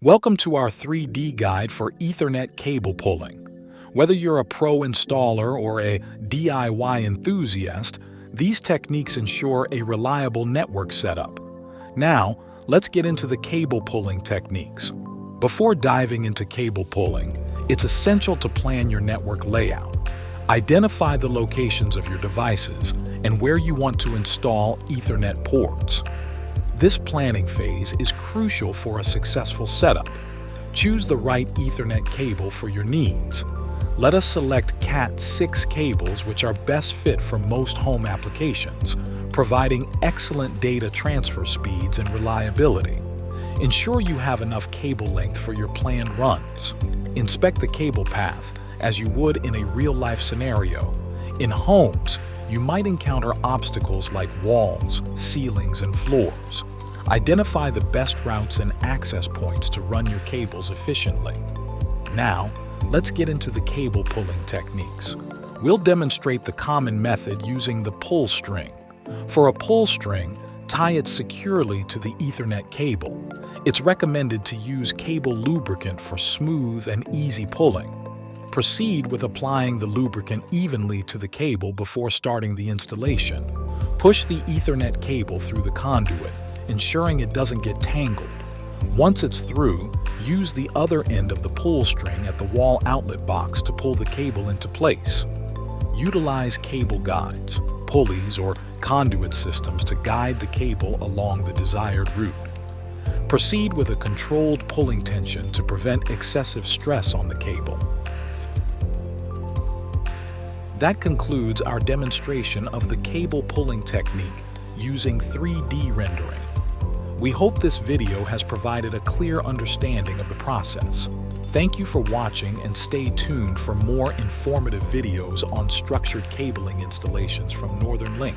Welcome to our 3D guide for Ethernet cable pulling. Whether you're a pro installer or a DIY enthusiast, these techniques ensure a reliable network setup. Now, let's get into the cable pulling techniques. Before diving into cable pulling, it's essential to plan your network layout. Identify the locations of your devices and where you want to install Ethernet ports. This planning phase is crucial for a successful setup. Choose the right Ethernet cable for your needs. Let us select Cat6 cables, which are best fit for most home applications, providing excellent data transfer speeds and reliability. Ensure you have enough cable length for your planned runs. Inspect the cable path as you would in a real-life scenario. In homes, you might encounter obstacles like walls, ceilings, and floors. Identify the best routes and access points to run your cables efficiently. Now, let's get into the cable pulling techniques. We'll demonstrate the common method using the pull string. For a pull string, tie it securely to the Ethernet cable. It's recommended to use cable lubricant for smooth and easy pulling. Proceed with applying the lubricant evenly to the cable before starting the installation. Push the Ethernet cable through the conduit, ensuring it doesn't get tangled. Once it's through, use the other end of the pull string at the wall outlet box to pull the cable into place. Utilize cable guides, pulleys, or conduit systems to guide the cable along the desired route. Proceed with a controlled pulling tension to prevent excessive stress on the cable. That concludes our demonstration of the cable pulling technique using 3D rendering. We hope this video has provided a clear understanding of the process. Thank you for watching and stay tuned for more informative videos on structured cabling installations from Northern Link.